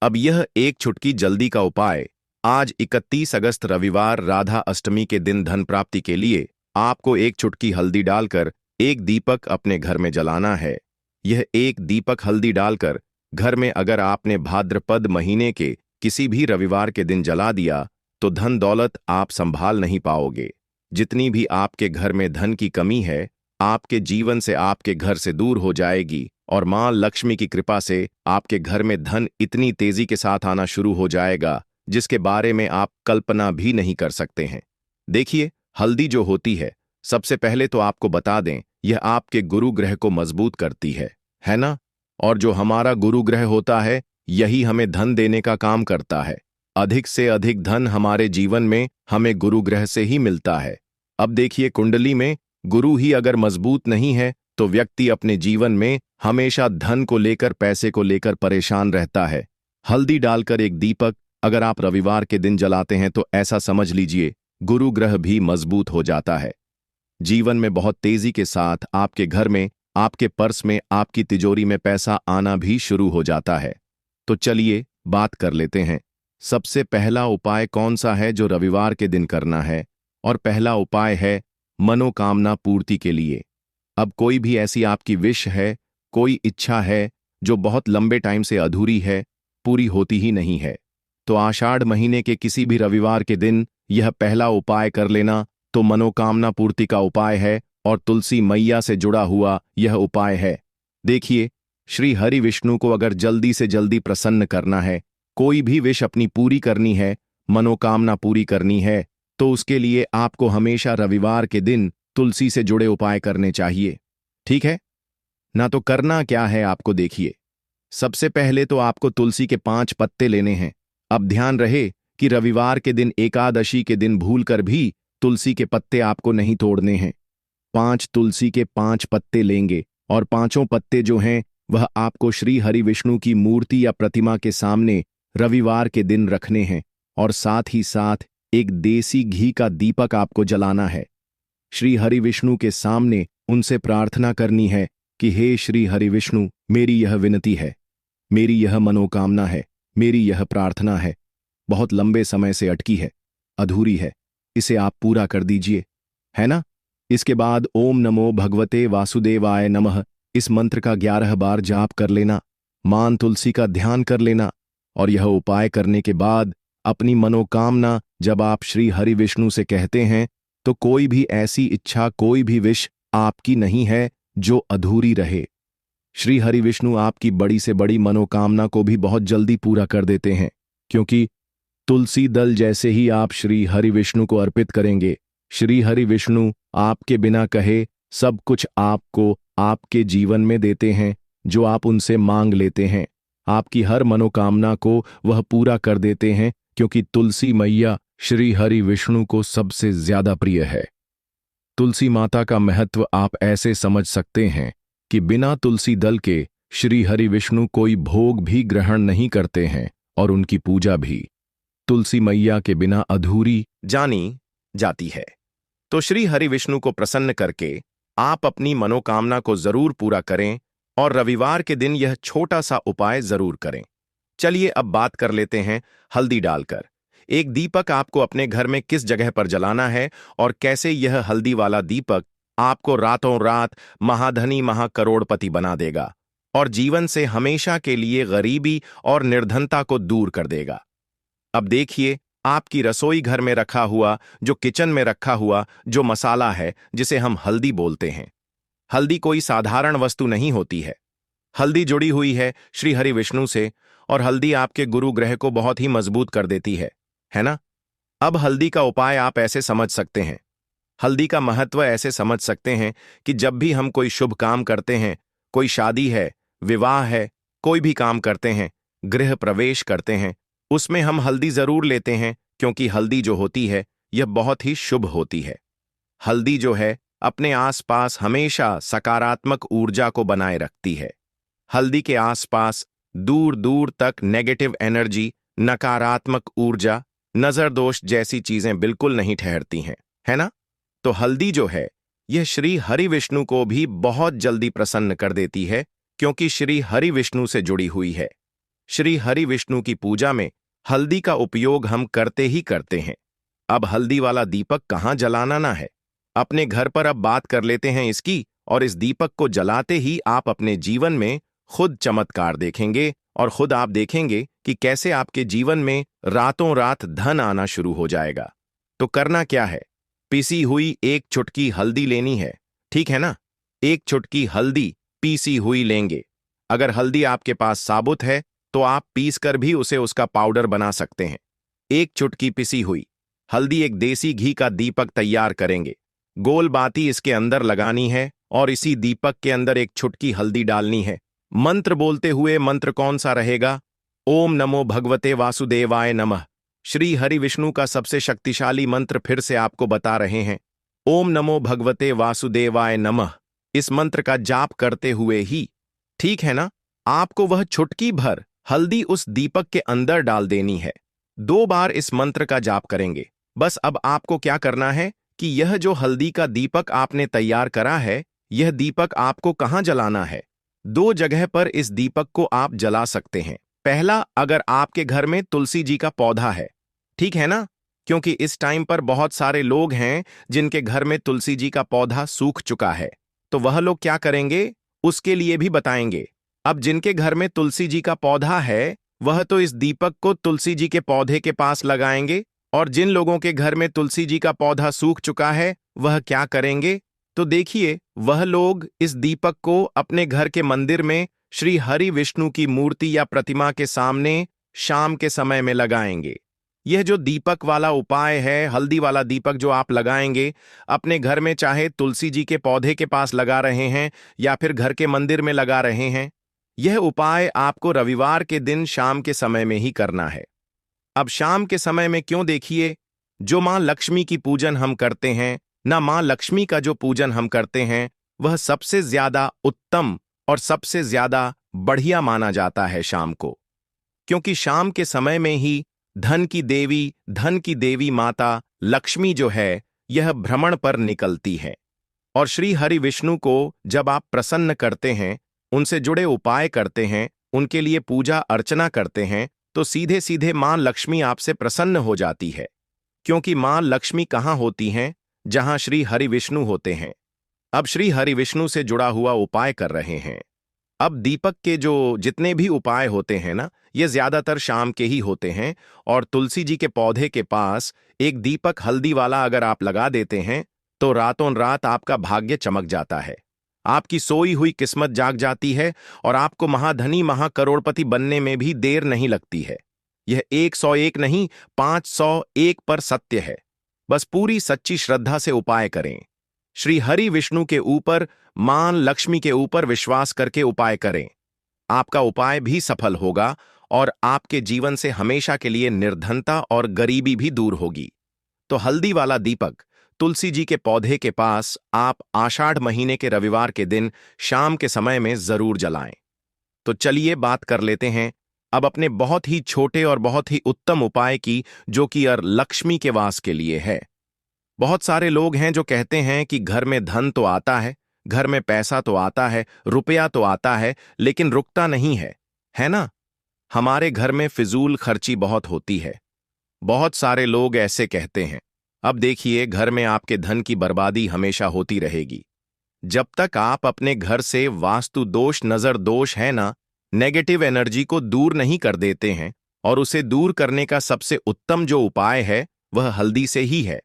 अब यह एक चुटकी जल्दी का उपाय आज 31 अगस्त रविवार राधा अष्टमी के दिन धन प्राप्ति के लिए आपको एक चुटकी हल्दी डालकर एक दीपक अपने घर में जलाना है। यह एक दीपक हल्दी डालकर घर में अगर आपने भाद्रपद महीने के किसी भी रविवार के दिन जला दिया तो धन दौलत आप संभाल नहीं पाओगे। जितनी भी आपके घर में धन की कमी है, आपके जीवन से आपके घर से दूर हो जाएगी और मां लक्ष्मी की कृपा से आपके घर में धन इतनी तेजी के साथ आना शुरू हो जाएगा जिसके बारे में आप कल्पना भी नहीं कर सकते हैं। देखिए, हल्दी जो होती है, सबसे पहले तो आपको बता दें, यह आपके गुरु ग्रह को मजबूत करती है ना? और जो हमारा गुरु ग्रह होता है, यही हमें धन देने का काम करता है। अधिक से अधिक धन हमारे जीवन में हमें गुरु ग्रह से ही मिलता है। अब देखिए, कुंडली में गुरु ही अगर मजबूत नहीं है तो व्यक्ति अपने जीवन में हमेशा धन को लेकर, पैसे को लेकर परेशान रहता है। हल्दी डालकर एक दीपक अगर आप रविवार के दिन जलाते हैं तो ऐसा समझ लीजिए गुरु ग्रह भी मजबूत हो जाता है। जीवन में बहुत तेजी के साथ आपके घर में, आपके पर्स में, आपकी तिजोरी में पैसा आना भी शुरू हो जाता है। तो चलिए बात कर लेते हैं, सबसे पहला उपाय कौन सा है जो रविवार के दिन करना है। और पहला उपाय है मनोकामना पूर्ति के लिए। अब कोई भी ऐसी आपकी विश है, कोई इच्छा है जो बहुत लंबे टाइम से अधूरी है, पूरी होती ही नहीं है, तो आषाढ़ महीने के किसी भी रविवार के दिन यह पहला उपाय कर लेना तो मनोकामना पूर्ति का उपाय है और तुलसी मैया से जुड़ा हुआ यह उपाय है। देखिए, श्री हरि विष्णु को अगर जल्दी से जल्दी प्रसन्न करना है, कोई भी विश अपनी पूरी करनी है, मनोकामना पूरी करनी है तो उसके लिए आपको हमेशा रविवार के दिन तुलसी से जुड़े उपाय करने चाहिए। ठीक है ना? तो करना क्या है आपको देखिए। सबसे पहले तो आपको तुलसी के 5 पत्ते लेने हैं। अब ध्यान रहे कि रविवार के दिन, एकादशी के दिन भूलकर भी तुलसी के पत्ते आपको नहीं तोड़ने हैं। 5 तुलसी के 5 पत्ते लेंगे और पांचों पत्ते जो हैं वह आपको श्री हरि विष्णु की मूर्ति या प्रतिमा के सामने रविवार के दिन रखने हैं और साथ ही साथ एक देसी घी का दीपक आपको जलाना है। श्री हरि विष्णु के सामने उनसे प्रार्थना करनी है कि हे श्री हरि विष्णु, मेरी यह विनती है, मेरी यह मनोकामना है, मेरी यह प्रार्थना है, बहुत लंबे समय से अटकी है, अधूरी है, इसे आप पूरा कर दीजिए, है ना? इसके बाद ओम नमो भगवते वासुदेवाय नमः इस मंत्र का 11 बार जाप कर लेना, मान तुलसी का ध्यान कर लेना और यह उपाय करने के बाद अपनी मनोकामना जब आप श्री हरि विष्णु से कहते हैं तो कोई भी ऐसी इच्छा, कोई भी विश आपकी नहीं है जो अधूरी रहे। श्री हरि विष्णु आपकी बड़ी से बड़ी मनोकामना को भी बहुत जल्दी पूरा कर देते हैं, क्योंकि तुलसी दल जैसे ही आप श्री हरि विष्णु को अर्पित करेंगे, श्री हरि विष्णु आपके बिना कहे सब कुछ आपको आपके जीवन में देते हैं जो आप उनसे मांग लेते हैं। आपकी हर मनोकामना को वह पूरा कर देते हैं, क्योंकि तुलसी मैया श्री हरि विष्णु को सबसे ज्यादा प्रिय है। तुलसी माता का महत्व आप ऐसे समझ सकते हैं कि बिना तुलसी दल के श्री हरि विष्णु कोई भोग भी ग्रहण नहीं करते हैं और उनकी पूजा भी तुलसी मैया के बिना अधूरी जानी जाती है। तो श्री हरि विष्णु को प्रसन्न करके आप अपनी मनोकामना को जरूर पूरा करें और रविवार के दिन यह छोटा सा उपाय जरूर करें। चलिए अब बात कर लेते हैं हल्दी डालकर एक दीपक आपको अपने घर में किस जगह पर जलाना है और कैसे यह हल्दी वाला दीपक आपको रातों रात महाधनी महाकरोड़पति बना देगा और जीवन से हमेशा के लिए गरीबी और निर्धनता को दूर कर देगा। अब देखिए, आपकी रसोई घर में रखा हुआ, जो किचन में रखा हुआ जो मसाला है जिसे हम हल्दी बोलते हैं। हल्दी कोई साधारण वस्तु नहीं होती है। हल्दी जुड़ी हुई है श्री हरि विष्णु से और हल्दी आपके गुरु ग्रह को बहुत ही मजबूत कर देती है ना? अब हल्दी का उपाय आप ऐसे समझ सकते हैं, हल्दी का महत्व ऐसे समझ सकते हैं कि जब भी हम कोई शुभ काम करते हैं, कोई शादी है, विवाह है, कोई भी काम करते हैं, गृह प्रवेश करते हैं, उसमें हम हल्दी जरूर लेते हैं, क्योंकि हल्दी जो होती है यह बहुत ही शुभ होती है। हल्दी जो है अपने आसपास हमेशा सकारात्मक ऊर्जा को बनाए रखती है। हल्दी के आसपास दूर दूर तक नेगेटिव एनर्जी, नकारात्मक ऊर्जा, नजर दोष जैसी चीजें बिल्कुल नहीं ठहरती हैं, है ना? तो हल्दी जो है यह श्री हरि विष्णु को भी बहुत जल्दी प्रसन्न कर देती है, क्योंकि श्री हरि विष्णु से जुड़ी हुई है। श्री हरि विष्णु की पूजा में हल्दी का उपयोग हम करते ही करते हैं। अब हल्दी वाला दीपक कहाँ जलाना ना है, अपने घर पर अब बात कर लेते हैं इसकी। और इस दीपक को जलाते ही आप अपने जीवन में खुद चमत्कार देखेंगे और खुद आप देखेंगे कि कैसे आपके जीवन में रातों रात धन आना शुरू हो जाएगा। तो करना क्या है, पीसी हुई 1 चुटकी हल्दी लेनी है, ठीक है ना? 1 चुटकी हल्दी पीसी हुई लेंगे। अगर हल्दी आपके पास साबुत है तो आप पीस कर भी उसे उसका पाउडर बना सकते हैं। 1 चुटकी पिसी हुई हल्दी एक देसी घी का दीपक तैयार करेंगे। गोल बाती इसके अंदर लगानी है और इसी दीपक के अंदर 1 चुटकी हल्दी डालनी है। मंत्र बोलते हुए, मंत्र कौन सा रहेगा? ओम नमो भगवते वासुदेवाय नमः। श्री हरि विष्णु का सबसे शक्तिशाली मंत्र फिर से आपको बता रहे हैं। ओम नमो भगवते वासुदेवाय नमः। इस मंत्र का जाप करते हुए ही, ठीक है ना, आपको वह चुटकी भर हल्दी उस दीपक के अंदर डाल देनी है। 2 बार इस मंत्र का जाप करेंगे। बस अब आपको क्या करना है कि यह जो हल्दी का दीपक आपने तैयार करा है, यह दीपक आपको कहाँ जलाना है? 2 जगह पर इस दीपक को आप जला सकते हैं। पहला, अगर आपके घर में तुलसी जी का पौधा है, ठीक है ना, क्योंकि इस टाइम पर बहुत सारे लोग हैं जिनके घर में तुलसी जी का पौधा सूख चुका है, तो वह लोग क्या करेंगे उसके लिए भी बताएंगे। अब जिनके घर में तुलसी जी का पौधा है वह तो इस दीपक को तुलसी जी के पौधे के पास लगाएंगे, और जिन लोगों के घर में तुलसी जी का पौधा सूख चुका है वह क्या करेंगे? तो देखिए, वह लोग इस दीपक को अपने घर के मंदिर में श्री हरि विष्णु की मूर्ति या प्रतिमा के सामने शाम के समय में लगाएंगे। यह जो दीपक वाला उपाय है, हल्दी वाला दीपक जो आप लगाएंगे अपने घर में, चाहे तुलसी जी के पौधे के पास लगा रहे हैं या फिर घर के मंदिर में लगा रहे हैं, यह उपाय आपको रविवार के दिन शाम के समय में ही करना है। अब शाम के समय में क्यों? देखिए, जो मां लक्ष्मी की पूजन हम करते हैं ना, मां लक्ष्मी का जो पूजन हम करते हैं वह सबसे ज्यादा उत्तम और सबसे ज्यादा बढ़िया माना जाता है शाम को, क्योंकि शाम के समय में ही धन की देवी माता लक्ष्मी जो है यह भ्रमण पर निकलती है। और श्री हरि विष्णु को जब आप प्रसन्न करते हैं, उनसे जुड़े उपाय करते हैं, उनके लिए पूजा अर्चना करते हैं, तो सीधे सीधे मां लक्ष्मी आपसे प्रसन्न हो जाती है। क्योंकि मां लक्ष्मी कहाँ होती हैं? जहां श्री हरि विष्णु होते हैं। अब श्री हरि विष्णु से जुड़ा हुआ उपाय कर रहे हैं। अब दीपक के जो जितने भी उपाय होते हैं ना, ये ज्यादातर शाम के ही होते हैं। और तुलसी जी के पौधे के पास एक दीपक हल्दी वाला अगर आप लगा देते हैं तो रातों रात आपका भाग्य चमक जाता है, आपकी सोई हुई किस्मत जाग जाती है और आपको महाधनी महाकरोड़पति बनने में भी देर नहीं लगती है। यह 101 नहीं, 501 पर सत्य है। बस पूरी सच्ची श्रद्धा से उपाय करें। श्री हरि विष्णु के ऊपर, मां लक्ष्मी के ऊपर विश्वास करके उपाय करें। आपका उपाय भी सफल होगा और आपके जीवन से हमेशा के लिए निर्धनता और गरीबी भी दूर होगी। तो हल्दी वाला दीपक तुलसी जी के पौधे के पास आप आषाढ़ महीने के रविवार के दिन शाम के समय में जरूर जलाएं। तो चलिए बात कर लेते हैं अब अपने बहुत ही छोटे और बहुत ही उत्तम उपाय की, जो कि लक्ष्मी के वास के लिए है। बहुत सारे लोग हैं जो कहते हैं कि घर में धन तो आता है, घर में पैसा तो आता है, रुपया तो आता है, लेकिन रुकता नहीं है ना? हमारे घर में फिजूल खर्ची बहुत होती है। बहुत सारे लोग ऐसे कहते हैं। अब देखिए, घर में आपके धन की बर्बादी हमेशा होती रहेगी जब तक आप अपने घर से वास्तु दोष, नजर दोष है ना, नेगेटिव एनर्जी को दूर नहीं कर देते हैं। और उसे दूर करने का सबसे उत्तम जो उपाय है वह हल्दी से ही है।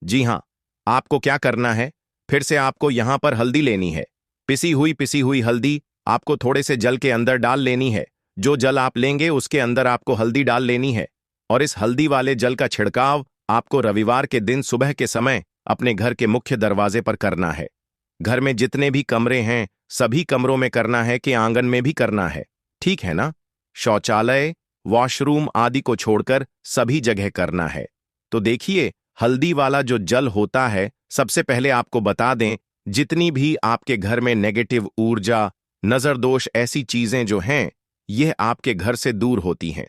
जी हां, आपको क्या करना है? फिर से आपको यहां पर हल्दी लेनी है, पिसी हुई हल्दी आपको थोड़े से जल के अंदर डाल लेनी है। जो जल आप लेंगे उसके अंदर आपको हल्दी डाल लेनी है और इस हल्दी वाले जल का छिड़काव आपको रविवार के दिन सुबह के समय अपने घर के मुख्य दरवाजे पर करना है। घर में जितने भी कमरे हैं सभी कमरों में करना है कि आंगन में भी करना है, ठीक है ना? शौचालय, वॉशरूम आदि को छोड़कर सभी जगह करना है। तो देखिए, हल्दी वाला जो जल होता है, सबसे पहले आपको बता दें, जितनी भी आपके घर में नेगेटिव ऊर्जा, नजर दोष, ऐसी चीजें जो हैं, यह आपके घर से दूर होती हैं।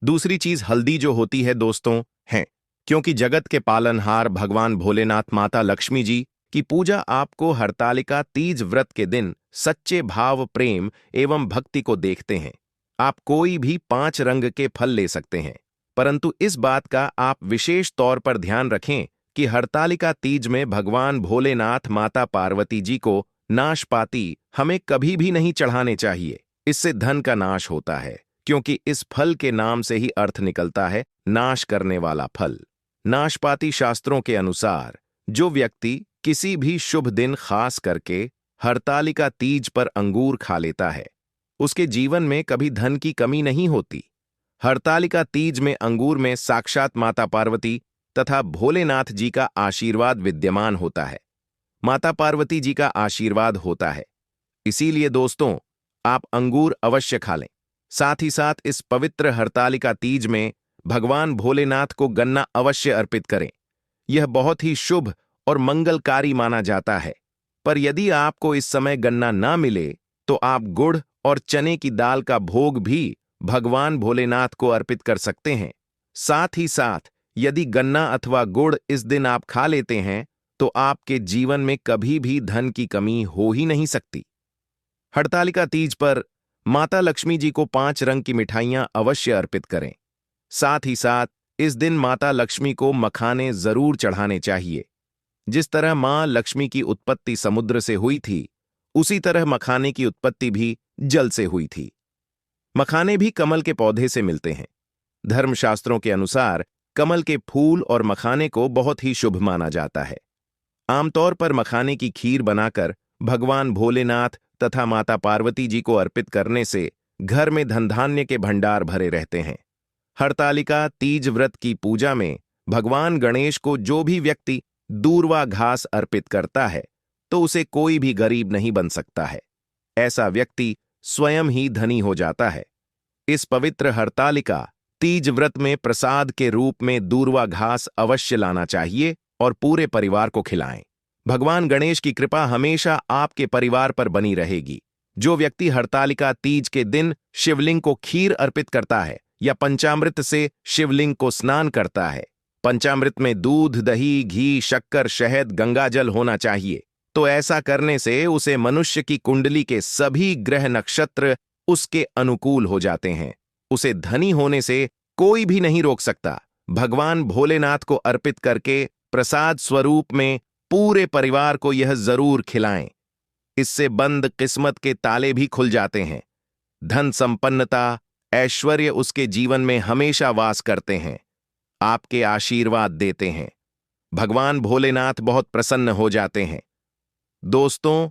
दूसरी चीज हल्दी जो होती है दोस्तों, है क्योंकि जगत के पालनहार भगवान भोलेनाथ, माता लक्ष्मी जी की पूजा आपको हरतालिका तीज व्रत के दिन सच्चे भाव, प्रेम एवं भक्ति को देखते हैं। आप कोई भी 5 रंग के फल ले सकते हैं, परंतु इस बात का आप विशेष तौर पर ध्यान रखें कि हरतालिका तीज में भगवान भोलेनाथ, माता पार्वती जी को नाशपाती हमें कभी भी नहीं चढ़ाने चाहिए। इससे धन का नाश होता है, क्योंकि इस फल के नाम से ही अर्थ निकलता है नाश करने वाला फल। नाशपाती शास्त्रों के अनुसार जो व्यक्ति किसी भी शुभ दिन खास करके हरतालिका तीज पर अंगूर खा लेता है, उसके जीवन में कभी धन की कमी नहीं होती। हरतालिका तीज में अंगूर में साक्षात माता पार्वती तथा भोलेनाथ जी का आशीर्वाद विद्यमान होता है, माता पार्वती जी का आशीर्वाद होता है। इसीलिए दोस्तों, आप अंगूर अवश्य खा लें। साथ ही साथ इस पवित्र हरतालिका तीज में भगवान भोलेनाथ को गन्ना अवश्य अर्पित करें। यह बहुत ही शुभ और मंगलकारी माना जाता है। पर यदि आपको इस समय गन्ना ना मिले तो आप गुड़ और चने की दाल का भोग भी भगवान भोलेनाथ को अर्पित कर सकते हैं। साथ ही साथ यदि गन्ना अथवा गुड़ इस दिन आप खा लेते हैं तो आपके जीवन में कभी भी धन की कमी हो ही नहीं सकती। हरतालिका तीज पर माता लक्ष्मी जी को 5 रंग की मिठाइयां अवश्य अर्पित करें। साथ ही साथ इस दिन माता लक्ष्मी को मखाने जरूर चढ़ाने चाहिए। जिस तरह मां लक्ष्मी की उत्पत्ति समुद्र से हुई थी, उसी तरह मखाने की उत्पत्ति भी जल से हुई थी। मखाने भी कमल के पौधे से मिलते हैं। धर्मशास्त्रों के अनुसार कमल के फूल और मखाने को बहुत ही शुभ माना जाता है। आमतौर पर मखाने की खीर बनाकर भगवान भोलेनाथ तथा माता पार्वती जी को अर्पित करने से घर में धन धान्य के भंडार भरे रहते हैं। हरतालिका तीज व्रत की पूजा में भगवान गणेश को जो भी व्यक्ति दूर्वा घास अर्पित करता है तो उसे कोई भी गरीब नहीं बन सकता है। ऐसा व्यक्ति स्वयं ही धनी हो जाता है। इस पवित्र हरतालिका तीज व्रत में प्रसाद के रूप में दूर्वा घास अवश्य लाना चाहिए और पूरे परिवार को खिलाएं। भगवान गणेश की कृपा हमेशा आपके परिवार पर बनी रहेगी। जो व्यक्ति हरतालिका तीज के दिन शिवलिंग को खीर अर्पित करता है या पंचामृत से शिवलिंग को स्नान करता है, पंचामृत में दूध, दही, घी, शक्कर, शहद, गंगाजल होना चाहिए, तो ऐसा करने से उसे मनुष्य की कुंडली के सभी ग्रह नक्षत्र उसके अनुकूल हो जाते हैं। उसे धनी होने से कोई भी नहीं रोक सकता। भगवान भोलेनाथ को अर्पित करके प्रसाद स्वरूप में पूरे परिवार को यह जरूर खिलाएं। इससे बंद किस्मत के ताले भी खुल जाते हैं। धन संपन्नता, ऐश्वर्य उसके जीवन में हमेशा वास करते हैं, आपके आशीर्वाद देते हैं। भगवान भोलेनाथ बहुत प्रसन्न हो जाते हैं। दोस्तों,